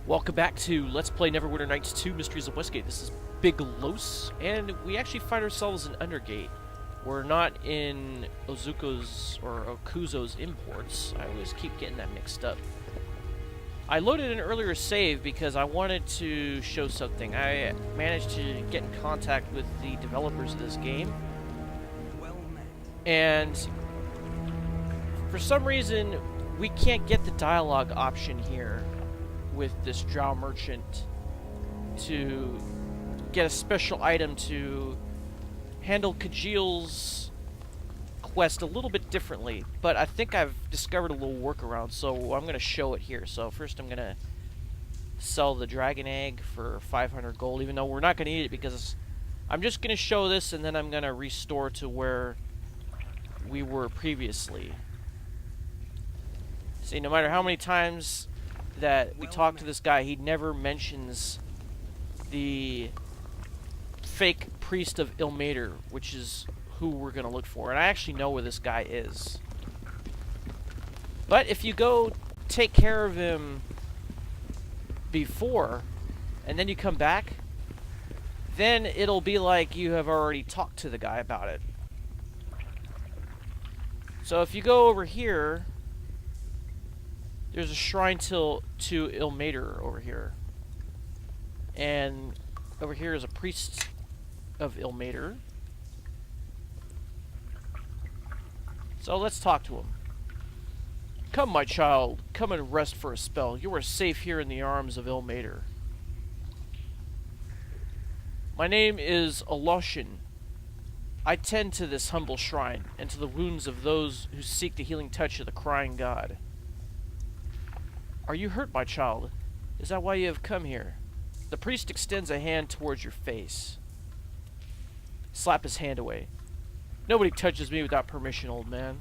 Welcome back to Let's Play NWN2 Mysteries of Westgate. This is Big Los, and we actually find ourselves in Undergate. We're not in Ozuko's or Okuzo's imports. I always keep getting that mixed up. I loaded an earlier save because I wanted to show something. I managed to get in contact with the developers of this game, and for some reason we can't get the dialogue option here with this drow merchant to get a special item to handle Khajiil's quest a little bit differently, but I think I've discovered a little workaround, so I'm going to show it here. So first I'm going to sell the dragon egg for 500 gold, even though we're not going to need it because I'm just going to show this and then I'm going to restore to where we were previously. See, no matter how many times that we talk to this guy, he never mentions the fake priest of Ilmater, which is who we're going to look for. And I actually know where this guy is. But if you go take care of him before, and then you come back, then it'll be like you have already talked to the guy about it. So if you go over here, there's a shrine to Ilmater over here. And over here is a priest of Ilmater. So let's talk to him. Come, my child. Come and rest for a spell. You are safe here in the arms of Ilmater. My name is Aloshin. I tend to this humble shrine, and to the wounds of those who seek the healing touch of the crying god. Are you hurt, my child? Is that why you have come here? The priest extends a hand towards your face. Slap his hand away. Nobody touches me without permission, old man.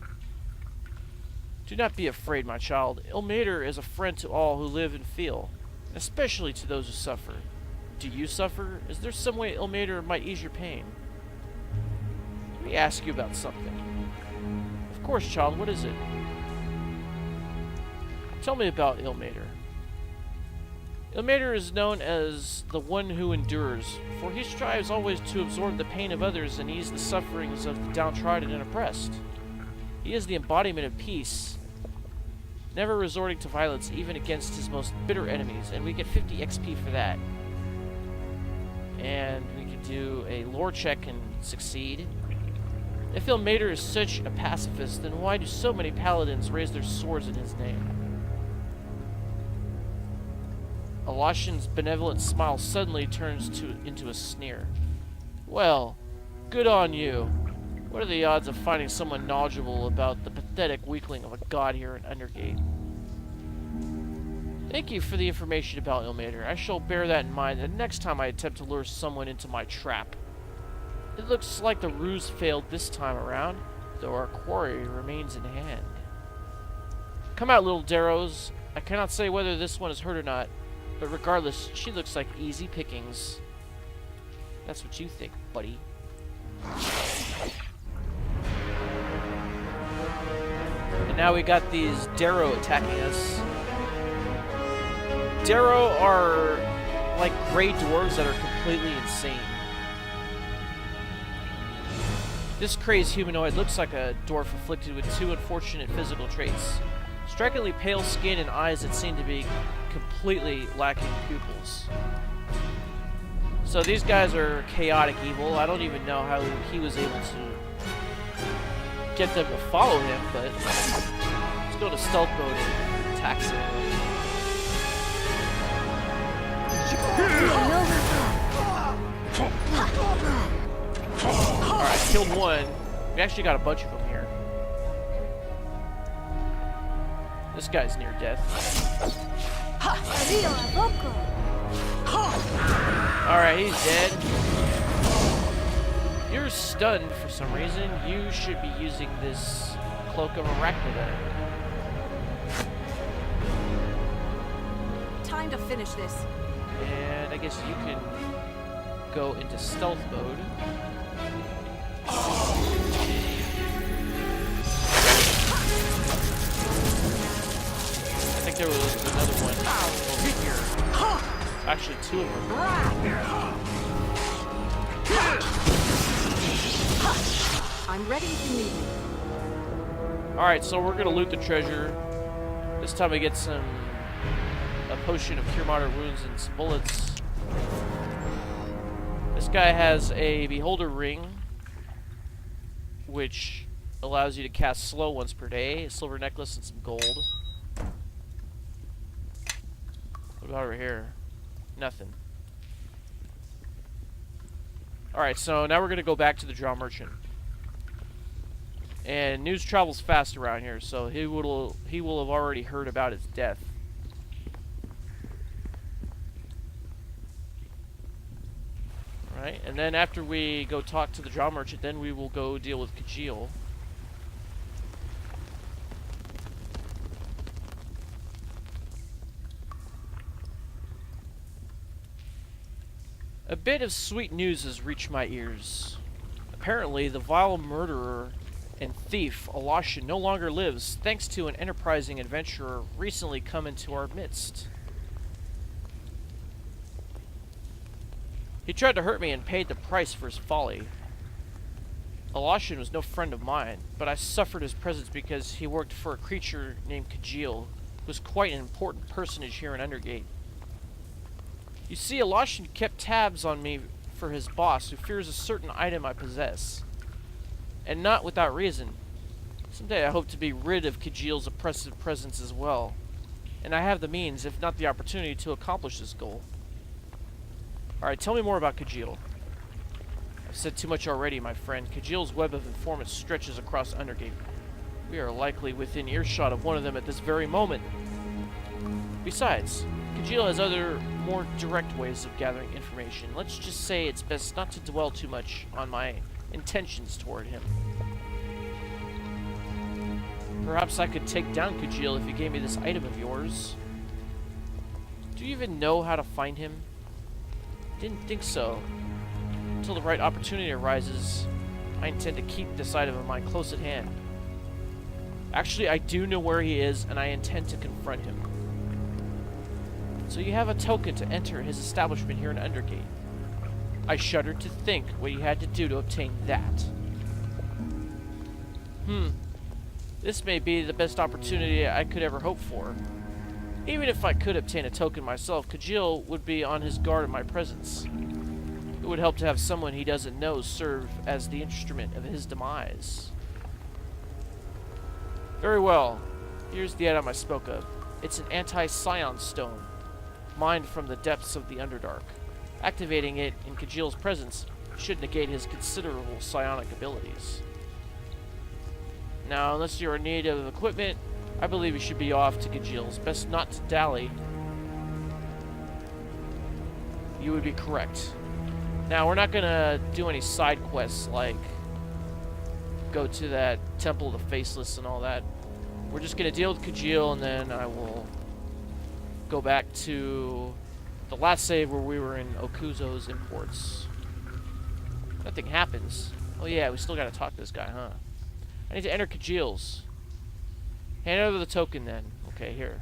Do not be afraid, my child. Ilmater is a friend to all who live and feel, especially to those who suffer. Do you suffer? Is there some way Ilmater might ease your pain? Let me ask you about something. Of course, child. What is it? Tell me about Ilmater. Ilmater is known as the one who endures, for he strives always to absorb the pain of others and ease the sufferings of the downtrodden and oppressed. He is the embodiment of peace, never resorting to violence even against his most bitter enemies, and we get 50 XP for that. And we can do a lore check and succeed. If Ilmater is such a pacifist, then why do so many paladins raise their swords in his name? Aloshin's benevolent smile suddenly turns into a sneer. Well, good on you. What are the odds of finding someone knowledgeable about the pathetic weakling of a god here in Undergate? Thank you for the information about Ilmater. I shall bear that in mind the next time I attempt to lure someone into my trap. It looks like the ruse failed this time around, though our quarry remains in hand. Come out, little darrows. I cannot say whether this one is hurt or not, but regardless, she looks like easy pickings. That's what you think, buddy. And now we got these darrow attacking us. Darrow are like gray dwarves that are completely insane. This crazed humanoid looks like a dwarf afflicted with two unfortunate physical traits. Strikingly pale skin and eyes that seem to be completely lacking pupils. So these guys are chaotic evil. I don't even know how he was able to get them to follow him, but let's go to stealth mode and attack him. Alright, killed one. We actually got a bunch of them here. This guy's near death. Alright, he's dead. You're stunned for some reason. You should be using this Cloak of Arachnida. Time to finish this. And I guess you can go into stealth mode. I think there was another one over here. Actually, two of them. I'm ready if you need me. Alright, so we're gonna loot the treasure. This time we get a potion of cure moderate wounds and some bullets. This guy has a beholder ring, which allows you to cast slow once per day, a silver necklace, and some gold. What about over here? Nothing. Alright, so now we're going to go back to the Drow Merchant. And news travels fast around here, so he will have already heard about his death. Alright, and then after we go talk to the Drow Merchant, then we will go deal with Khajiil. A bit of sweet news has reached my ears. Apparently, the vile murderer and thief, Alashin, no longer lives, thanks to an enterprising adventurer recently come into our midst. He tried to hurt me and paid the price for his folly. Alashin was no friend of mine, but I suffered his presence because he worked for a creature named Khajiil, who was quite an important personage here in Undergate. You see, Alashin kept tabs on me for his boss, who fears a certain item I possess. And not without reason. Someday I hope to be rid of Khajiil's oppressive presence as well. And I have the means, if not the opportunity, to accomplish this goal. Alright, tell me more about Khajiil. I've said too much already, my friend. Khajiil's web of informants stretches across Undergate. We are likely within earshot of one of them at this very moment. Besides, Khajiil has other, more direct ways of gathering information. Let's just say it's best not to dwell too much on my intentions toward him. Perhaps I could take down Khajiil if you gave me this item of yours. Do you even know how to find him? Didn't think so. Until the right opportunity arises, I intend to keep this item of mine close at hand. Actually, I do know where he is, and I intend to confront him. So you have a token to enter his establishment here in Undergate. I shudder to think what you had to do to obtain that. This may be the best opportunity I could ever hope for. Even if I could obtain a token myself, Khajiil would be on his guard in my presence. It would help to have someone he doesn't know serve as the instrument of his demise. Very well. Here's the item I spoke of. It's an anti-scion stone, mined from the depths of the Underdark. Activating it in Khajiil's presence should negate his considerable psionic abilities. Now, unless you're in need of equipment, I believe you should be off to Khajiil's. Best not to dally. You would be correct. Now, we're not gonna do any side quests like go to that Temple of the Faceless and all that. We're just gonna deal with Khajiil, and then I will go back to the last save where we were in Okuzo's imports. Nothing happens. Oh yeah, we still gotta talk to this guy, huh? I need to enter Khajiil's. Hand over the token then. Okay, here.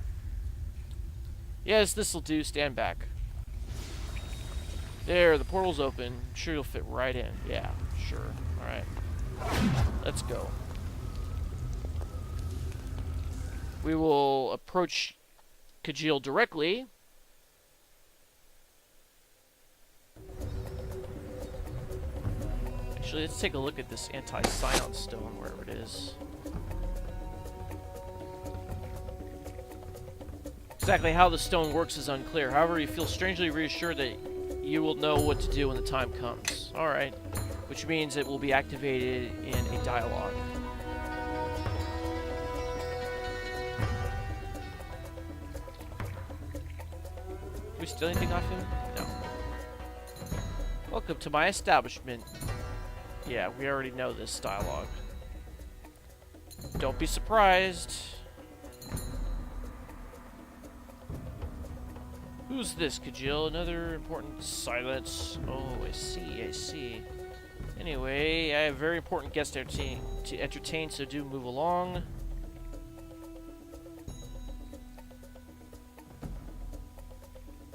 Yes, this'll do. Stand back. There, the portal's open. I'm sure you'll fit right in. Yeah, sure. Alright. Let's go. We will approach Khajiil directly. Actually, let's take a look at this anti-scion stone, wherever it is. Exactly how the stone works is unclear. However, you feel strangely reassured that you will know what to do when the time comes. Alright. Which means it will be activated in a dialogue. Did we steal anything off him? No. Welcome to my establishment. Yeah, we already know this dialogue. Don't be surprised. Who's this, Khajiil? Another important silence. Oh, I see, I see. Anyway, I have a very important guest to entertain, so do move along.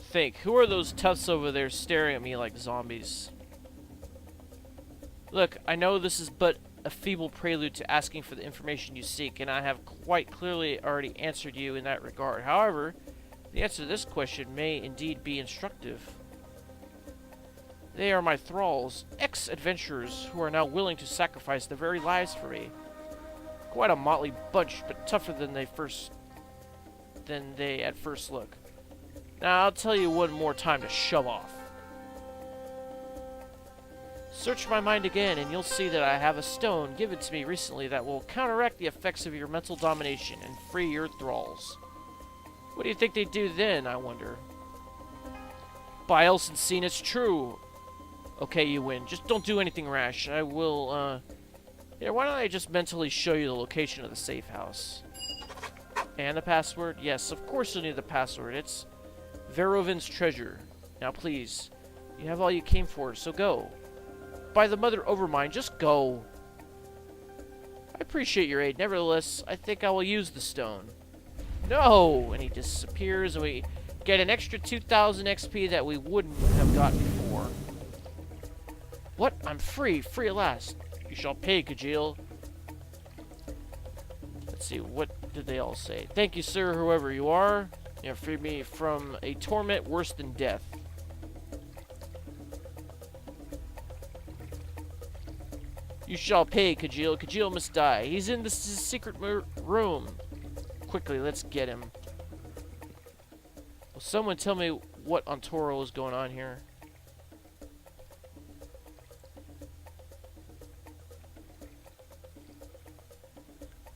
think. Who are those toughs over there staring at me like zombies? Look, I know this is but a feeble prelude to asking for the information you seek, and I have quite clearly already answered you in that regard. However, the answer to this question may indeed be instructive. They are my thralls, ex-adventurers who are now willing to sacrifice their very lives for me. Quite a motley bunch, but tougher than they at first look. Now, I'll tell you one more time to shove off. Search my mind again, and you'll see that I have a stone given to me recently that will counteract the effects of your mental domination and free your thralls. What do you think they'd do then, I wonder? By Elsensine, it's true. Okay, you win. Just don't do anything rash. I will, yeah, why don't I just mentally show you the location of the safe house? And the password? Yes, of course you'll need the password. It's Verovin's treasure. Now, please, you have all you came for, so go. By the Mother Overmind, just go. I appreciate your aid. Nevertheless, I think I will use the stone. No! And he disappears, and we get an extra 2,000 XP that we wouldn't have got before. What? I'm free. Free at last. You shall pay, Khajiil. Let's see, what did they all say? Thank you, sir, whoever you are. You have freed me from a torment worse than death. You shall pay, Khajiil. Khajiil must die. He's in the secret room. Quickly, let's get him. Will someone tell me what on Toro is going on here?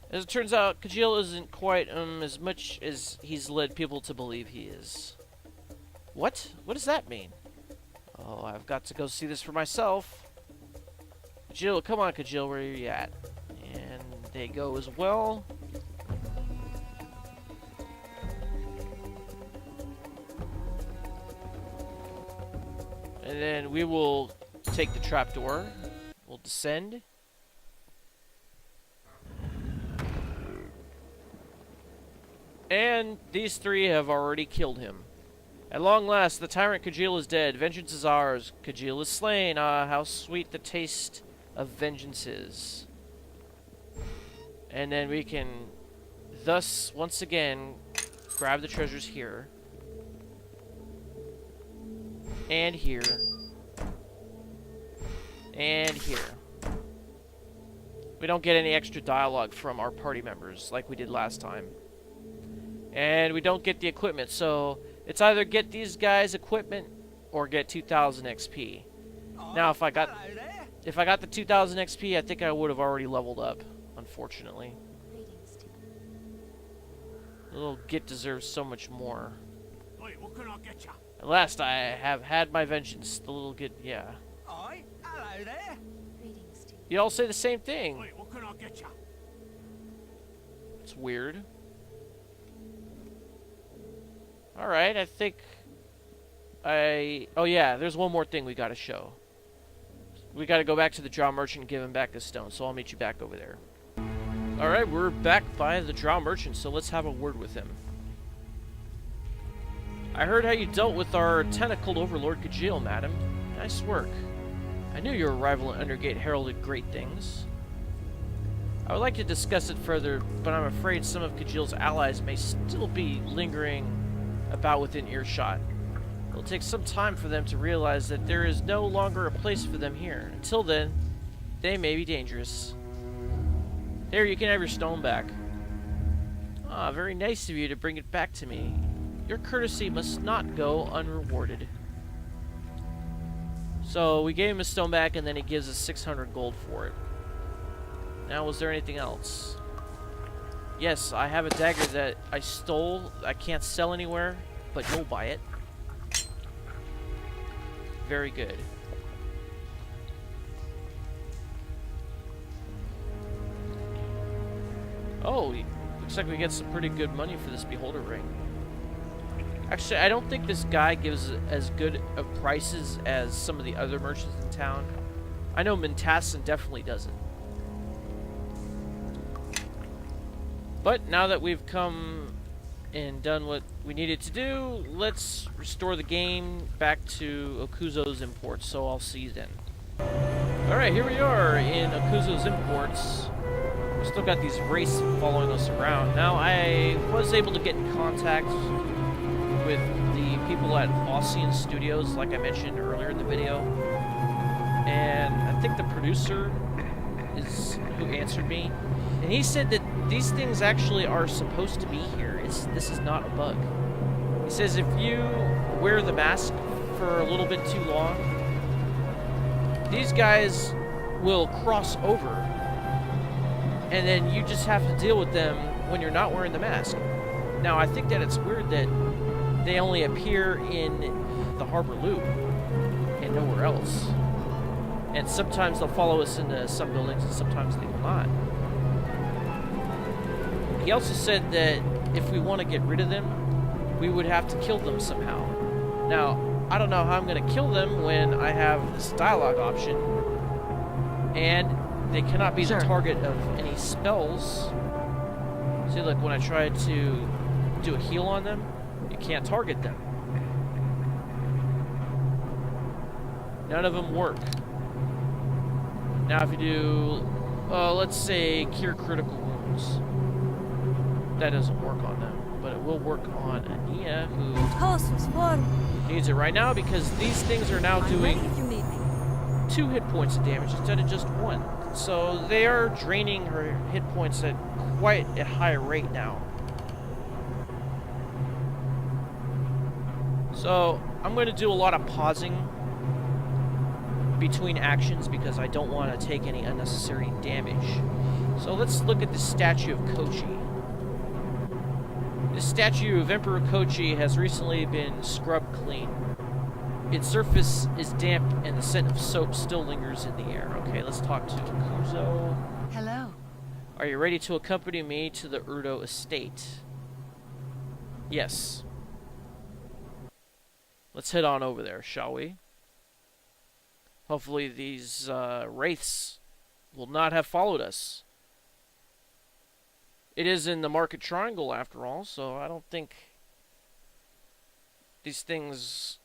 As it turns out, Khajiil isn't quite as much as he's led people to believe he is. What? What does that mean? Oh, I've got to go see this for myself. Khajiil, come on, Khajiil, where are you at? And they go as well. And then we will take the trapdoor. We'll descend. And these three have already killed him. At long last, the tyrant Khajiil is dead. Vengeance is ours. Khajiil is slain. Ah, how sweet the taste of vengeance is. And then we can thus, once again, grab the treasures here. And here. And here. We don't get any extra dialogue from our party members like we did last time. And we don't get the equipment, so it's either get these guys equipment or get 2,000 XP. Now, if I got the 2,000 XP, I think I would have already leveled up, unfortunately. The little git deserves so much more. What can I get you? At last, I have had my vengeance. The little git, yeah. Aye, hello there. You all say the same thing. What can I get you? It's weird. Alright, I think oh yeah, there's one more thing we gotta show. We gotta go back to the Drow Merchant and give him back his stone, so I'll meet you back over there. Alright, we're back by the Drow Merchant, so let's have a word with him. I heard how you dealt with our tentacled overlord Khajiil, madam. Nice work. I knew your arrival in Undergate heralded great things. I would like to discuss it further, but I'm afraid some of Khajiil's allies may still be lingering about within earshot. It will take some time for them to realize that there is no longer a place for them here. Until then, they may be dangerous. Here, you can have your stone back. Ah, very nice of you to bring it back to me. Your courtesy must not go unrewarded. So, we gave him his stone back, and then he gives us 600 gold for it. Now, was there anything else? Yes, I have a dagger that I stole. I can't sell anywhere, but you'll buy it. Very good. Oh, looks like we get some pretty good money for this beholder ring. Actually, I don't think this guy gives as good of prices as some of the other merchants in town. I know Mintassin definitely doesn't. But now that we've come and done what we needed to do, let's restore the game back to Okuzo's imports, so I'll see you then. Alright, here we are in Okuzo's imports. We still got these wraiths following us around. Now, I was able to get in contact with the people at Aussian Studios, like I mentioned earlier in the video. And I think the producer is who answered me. And he said that these things actually are supposed to be here. This is not a bug. He says if you wear the mask for a little bit too long, these guys will cross over, and then you just have to deal with them when you're not wearing the mask. Now, I think that it's weird that they only appear in the Harbor Loop and nowhere else. And sometimes they'll follow us into some buildings, and sometimes they will not. He also said that if we want to get rid of them, we would have to kill them somehow. Now, I don't know how I'm going to kill them when I have this dialogue option, and they cannot be the target of any spells. See, look, when I try to do a heal on them, you can't target them. None of them work. Now, if you do, let's say, cure critical wounds, that doesn't work on them, but it will work on Ania, who needs it right now because these things are now doing 2 hit points of damage instead of just 1. So they are draining her hit points at quite a high rate now. So I'm going to do a lot of pausing between actions because I don't want to take any unnecessary damage. So let's look at the statue of Kochi. This statue of Emperor Kochi has recently been scrubbed clean. Its surface is damp and the scent of soap still lingers in the air. Okay, let's talk to Okuzo. Hello. Are you ready to accompany me to the Erdo estate? Yes. Let's head on over there, shall we? Hopefully these wraiths will not have followed us. It is in the Market Triangle, after all, so I don't think these things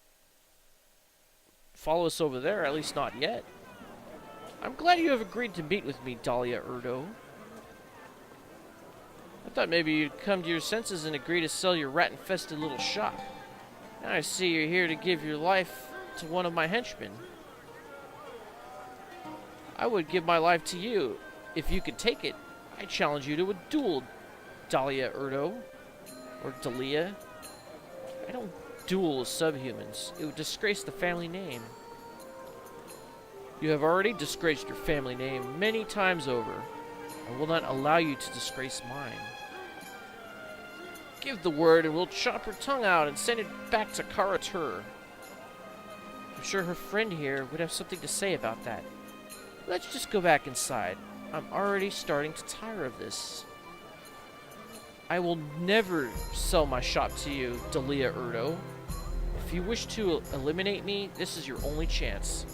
follow us over there, at least not yet. I'm glad you have agreed to meet with me, Dalia Erdo. I thought maybe you'd come to your senses and agree to sell your rat-infested little shop. Now I see you're here to give your life to one of my henchmen. I would give my life to you if you could take it. I challenge you to a duel, Dalia Erdo. Or Dalia. I don't duel with subhumans. It would disgrace the family name. You have already disgraced your family name many times over. I will not allow you to disgrace mine. Give the word and we'll chop her tongue out and send it back to Karatur. I'm sure her friend here would have something to say about that. Let's just go back inside. I'm already starting to tire of this. I will never sell my shop to you, Dalia Erdo. If you wish to eliminate me, this is your only chance.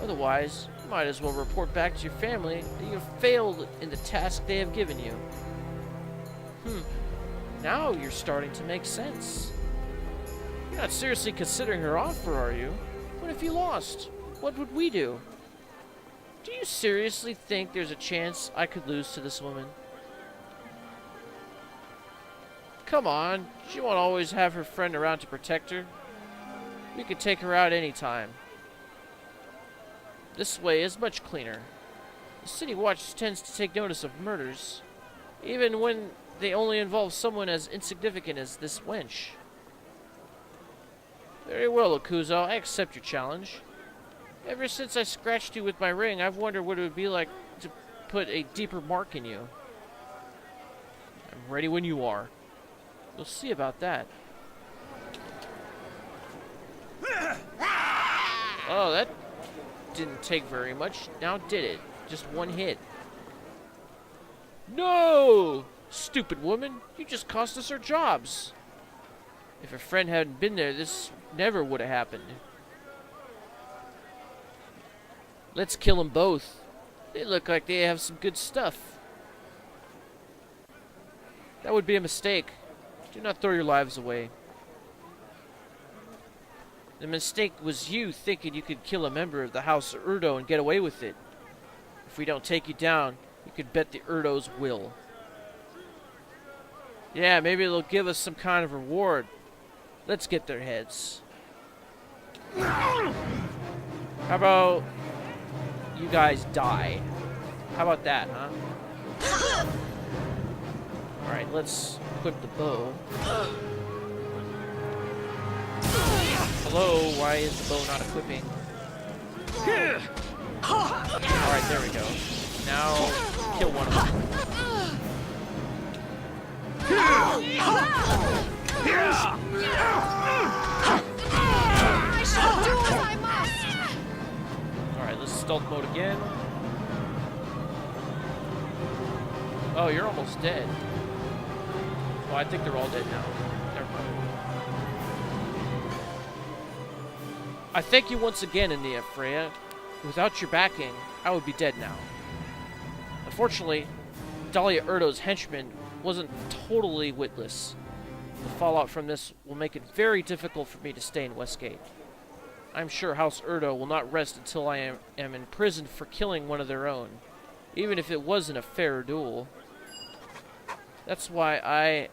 Otherwise, you might as well report back to your family that you have failed in the task they have given you. Now you're starting to make sense. You're not seriously considering her offer, are you? What if you lost? What would we do? Do you seriously think there's a chance I could lose to this woman? Come on, she won't always have her friend around to protect her. We could take her out anytime. This way is much cleaner. The City Watch tends to take notice of murders, even when they only involve someone as insignificant as this wench. Very well, Okuzo, I accept your challenge. Ever since I scratched you with my ring, I've wondered what it would be like to put a deeper mark in you. I'm ready when you are. We'll see about that. Oh, that didn't take very much. Now did it? Just one hit. No! Stupid woman. You just cost us our jobs. If her friend hadn't been there, this never would have happened. Let's kill them both. They look like they have some good stuff. That would be a mistake. Do not throw your lives away. The mistake was you thinking you could kill a member of the House Erdo and get away with it. If we don't take you down, you could bet the Erdos will. Yeah, maybe they'll give us some kind of reward. Let's get their heads. How about you guys die? How about that, huh? Alright, let's equip the bow. Hello, why is the bow not equipping? Alright, there we go. Now, kill one of them. I shall do as I must! Alright, let's stealth mode again. Oh, you're almost dead. Well, I think they're all dead now. Never mind. I thank you once again, Ania Freya. Without your backing, I would be dead now. Unfortunately, Dalia Erdo's henchman wasn't totally witless. The fallout from this will make it very difficult for me to stay in Westgate. I'm sure House Erdo will not rest until I am imprisoned for killing one of their own, even if it wasn't a fair duel. That's why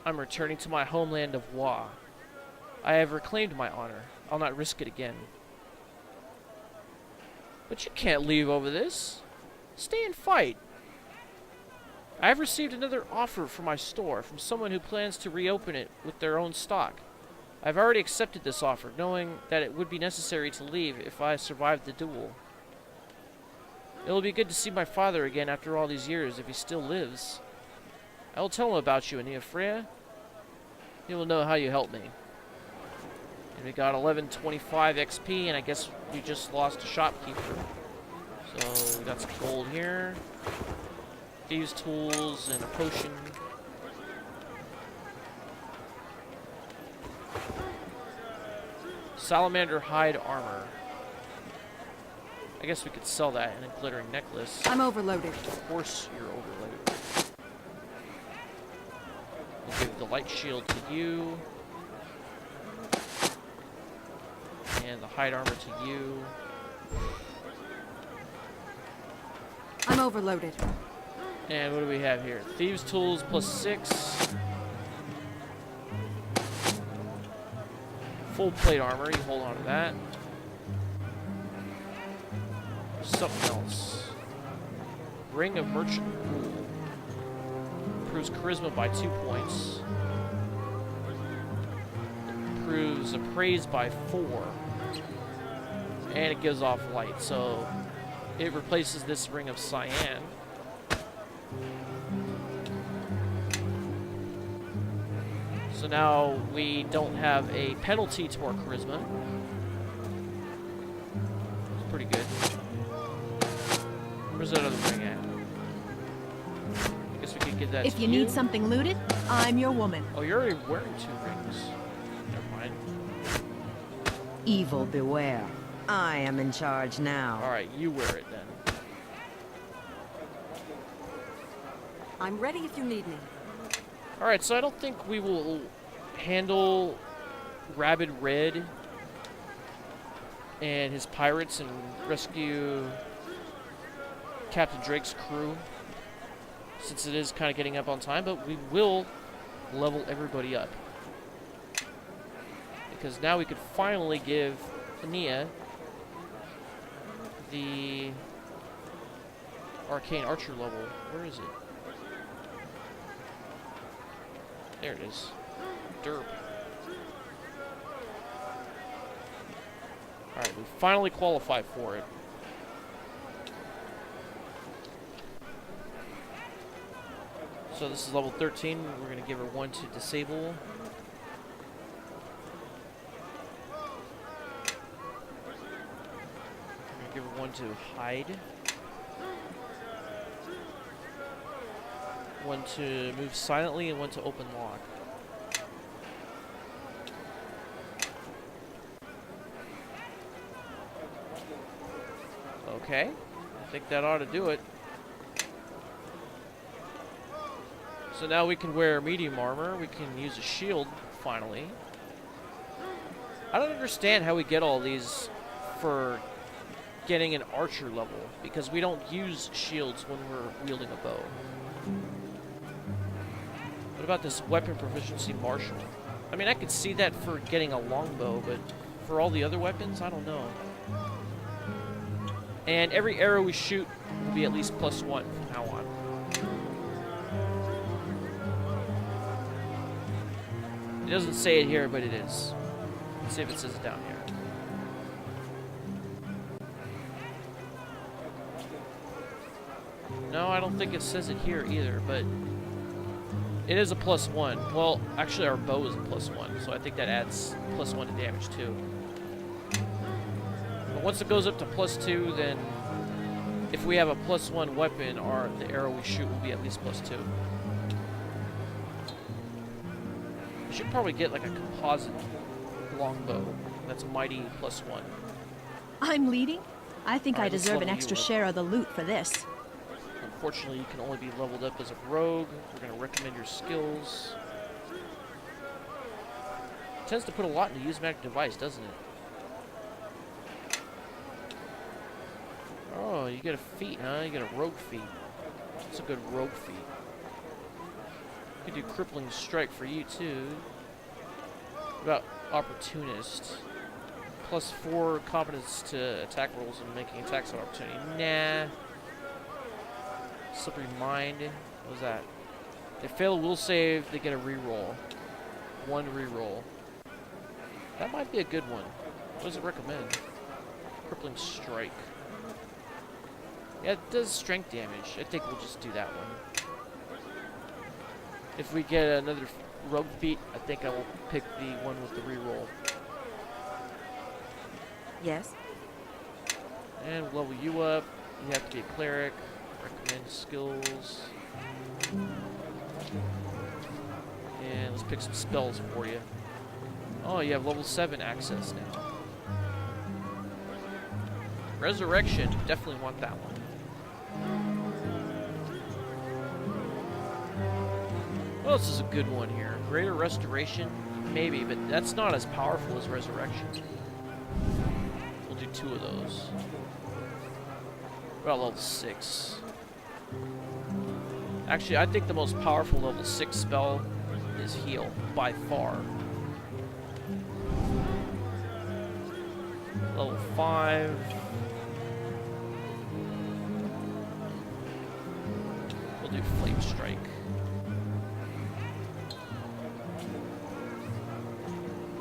I'm returning to my homeland of Wa. I have reclaimed my honor. I'll not risk it again. But you can't leave over this. Stay and fight. I have received another offer for my store from someone who plans to reopen it with their own stock. I've already accepted this offer, knowing that it would be necessary to leave if I survived the duel. It will be good to see my father again after all these years, if he still lives. I will tell him about you, Ania Freya. He will know how you helped me. And we got 1125 XP, and I guess we just lost a shopkeeper. So we got some gold here. Thieves' tools and a potion. Salamander hide armor. I guess we could sell that and a glittering necklace. I'm overloaded. Of course you're overloaded. We'll give the light shield to you. And the hide armor to you. I'm overloaded. And what do we have here? Thieves' tools +6. Full plate armor, you hold on to that. Something else. Ring of Merchant Rule. Improves charisma by 2 points. Improves appraise by 4. And it gives off light, so it replaces this ring of cyan. So now we don't have a penalty to our charisma. It's pretty good. Where's that other ring at? I guess we could get that. If you need something looted, I'm your woman. Oh, you're already wearing 2 rings. Never mind. Evil beware. I am in charge now. Alright, you wear it then. I'm ready if you need me. Alright, so I don't think we will handle Rabid Red and his pirates and rescue Captain Drake's crew, since it is kind of getting up on time, but we will level everybody up. Because now we could finally give Ania the Arcane Archer level. Where is it? There it is. Derp. Alright, we finally qualified for it. So this is level 13. We're going to give her 1 to disable. We're going to give her 1 to hide. 1 to move silently and 1 to open lock. Okay, I think that ought to do it. So now we can wear medium armor. We can use a shield, finally. I don't understand how we get all these for getting an archer level, because we don't use shields when we're wielding a bow. What about this weapon proficiency martial? I mean, I could see that for getting a longbow, but for all the other weapons, I don't know. And every arrow we shoot will be at least +1 from now on. It doesn't say it here, but it is. Let's see if it says it down here. No, I don't think it says it here either, but it is a +1. Well, actually our bow is a +1, so I think that adds +1 to damage too. But once it goes up to +2, then if we have a +1 weapon, the arrow we shoot will be at least +2. We should probably get like a composite longbow that's mighty +1. I'm leading? I think All right, I let's deserve an level extra you up. share of the loot for this. Unfortunately, you can only be leveled up as a rogue. We're going to recommend your skills. It tends to put a lot into use magic device, doesn't it? Oh, you get a feat, huh? You get a rogue feat. That's a good rogue feat. You can do crippling strike for you too. What about opportunist? +4 competence to attack rolls and making attacks of opportunity. Nah. Slippery mind. What was that? They fail a will save, they get a reroll. 1 reroll. That might be a good one. What does it recommend? Crippling strike. Yeah, it does strength damage. I think we'll just do that one. If we get another rogue feat, I think I will pick the one with the reroll. Yes? And we'll level you up. You have to be a cleric. Recommend skills. And let's pick some spells for you. Oh, you have level 7 access now. Resurrection. Definitely want that one. What else is a good one here? Greater Restoration? Maybe, but that's not as powerful as Resurrection. We'll do 2 of those. About level 6. Actually, I think the most powerful level 6 spell is Heal, by far. Level 5. We'll do Flame Strike.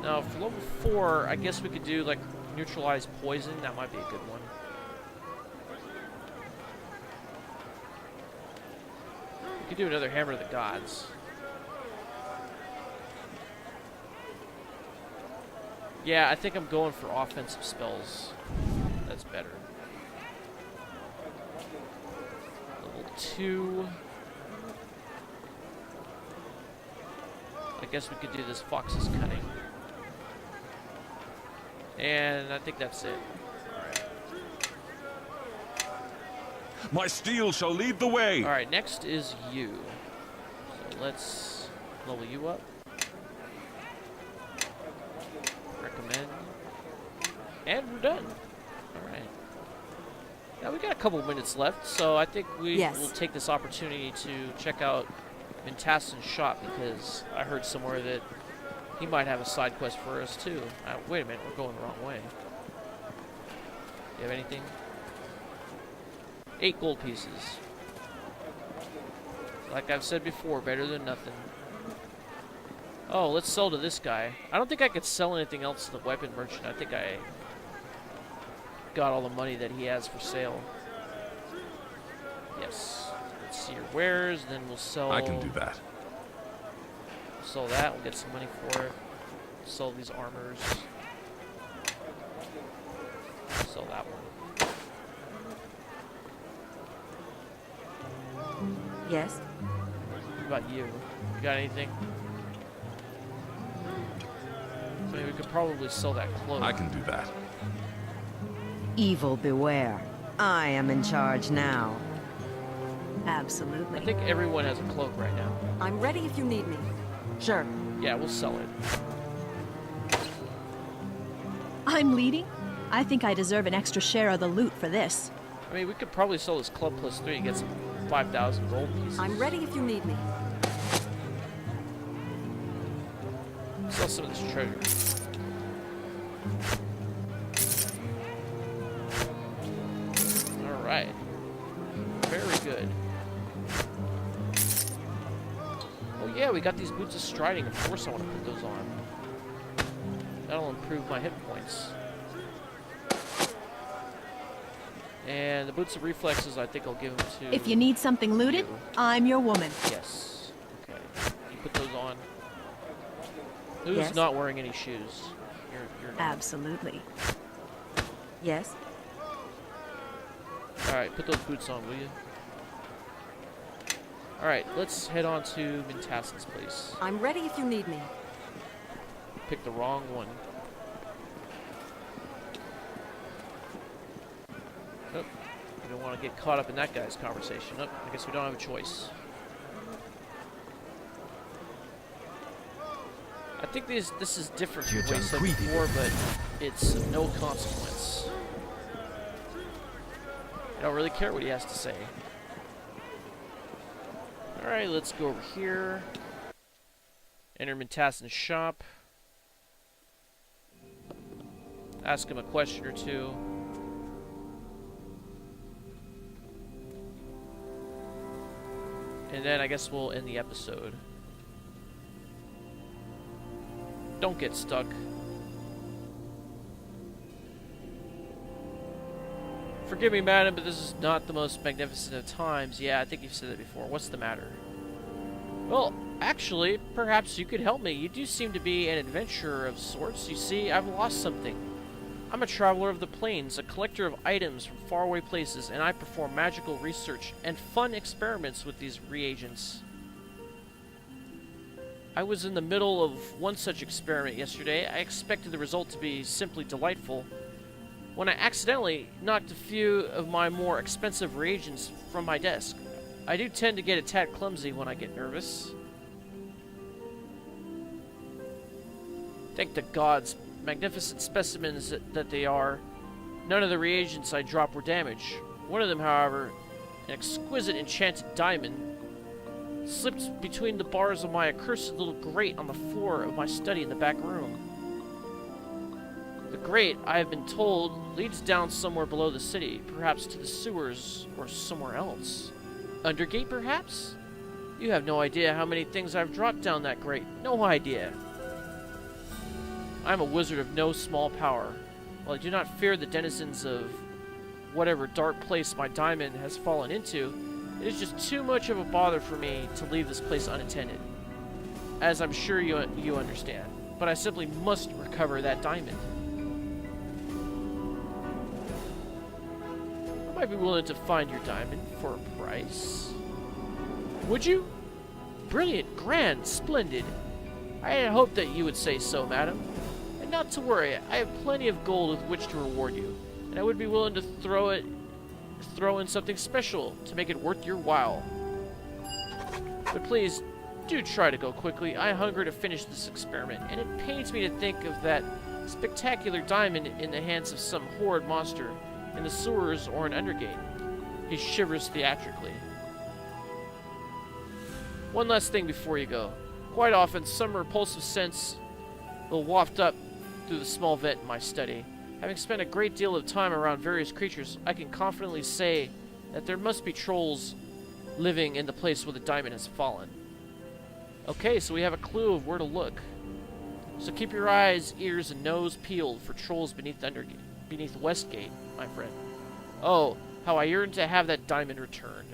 Now, for level 4, I guess we could do, like, Neutralize Poison. That might be a good one. We could do another Hammer of the Gods. Yeah, I think I'm going for offensive spells. That's better. Level 2. I guess we could do this Fox's Cunning. And I think that's it. Alright. My steel shall lead the way. Alright, next is you. So let's level you up. Recommend. And we're done. Alright. Now we got a couple minutes left, so I think we will take this opportunity to check out Mintassen's shop, because I heard somewhere that he might have a side quest for us too. Wait a minute, we're going the wrong way. You have anything? 8 gold pieces. Like I've said before, better than nothing. Oh, let's sell to this guy. I don't think I could sell anything else to the weapon merchant. I think I got all the money that he has for sale. Yes. Let's see your wares, then we'll sell... I can do that. Sell that, we'll get some money for it. Sell these armors. Sell that one. Yes? What about you? You got anything? I mean, we could probably sell that cloak. I can do that. Evil beware. I am in charge now. Absolutely. I think everyone has a cloak right now. I'm ready if you need me. Sure. Yeah, we'll sell it. I'm leading? I think I deserve an extra share of the loot for this. I mean, we could probably sell this Club Plus 3 and get some 5,000 gold pieces. I'm ready if you need me. Sell some of this treasure. Alright. Very good. Oh yeah, we got these boots of striding. Of course I want to put those on. That'll improve my hit points. And the boots of reflexes, I think I'll give them to... If you need something looted, you. I'm your woman. Yes. Okay. You put those on. Who's Yes. not wearing any shoes? You're not. Absolutely. Yes. Alright, put those boots on, will you? Alright, let's head on to Mintassen's place. I'm ready if you need me. Pick the wrong one. Nope. We don't want to get caught up in that guy's conversation. Nope. I guess we don't have a choice. I think this is different from what he said before, but it's of no consequence. I don't really care what he has to say. Alright, let's go over here. Enter Mintassen's shop. Ask him a question or two. And then I guess we'll end the episode. Don't get stuck. Forgive me, madam, but this is not the most magnificent of times. Yeah, I think you've said that before. What's the matter? Well, actually, perhaps you could help me. You do seem to be an adventurer of sorts. You see, I've lost something. I'm a traveler of the plains, a collector of items from faraway places, and I perform magical research and fun experiments with these reagents. I was in the middle of one such experiment yesterday. I expected the result to be simply delightful, when I accidentally knocked a few of my more expensive reagents from my desk. I do tend to get a tad clumsy when I get nervous. Thank the gods, magnificent specimens that they are, none of the reagents I dropped were damaged. One of them, however, an exquisite enchanted diamond, slipped between the bars of my accursed little grate on the floor of my study in the back room. The grate, I have been told, leads down somewhere below the city, perhaps to the sewers or somewhere else. Undergate, perhaps? You have no idea how many things I've dropped down that grate. No idea. I am a wizard of no small power. While I do not fear the denizens of whatever dark place my diamond has fallen into, it is just too much of a bother for me to leave this place unattended. As I'm sure you understand. But I simply must recover that diamond. I might be willing to find your diamond for a price. Would you? Brilliant, grand, splendid. I had hoped that you would say so, madam. And not to worry, I have plenty of gold with which to reward you, and I would be willing to throw in something special to make it worth your while. But please, do try to go quickly. I hunger to finish this experiment, and it pains me to think of that spectacular diamond in the hands of some horrid monster in the sewers or in Undergate. He shivers theatrically. One last thing before you go. Quite often, some repulsive scents will waft up through the small vent in my study. Having spent a great deal of time around various creatures, I can confidently say that there must be trolls living in the place where the diamond has fallen. Okay, so we have a clue of where to look. So keep your eyes, ears, and nose peeled for trolls beneath Westgate, my friend. Oh, how I yearn to have that diamond returned.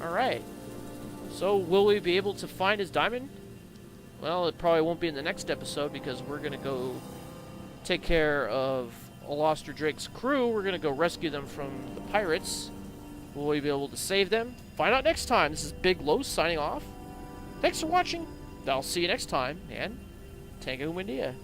Alright. So, will we be able to find his diamond? Well, it probably won't be in the next episode because we're going to go take care of Aloster Drake's crew. We're going to go rescue them from the pirates. Will we be able to save them? Find out next time. This is Big Los signing off. Thanks for watching. I'll see you next time, and Tango Windia.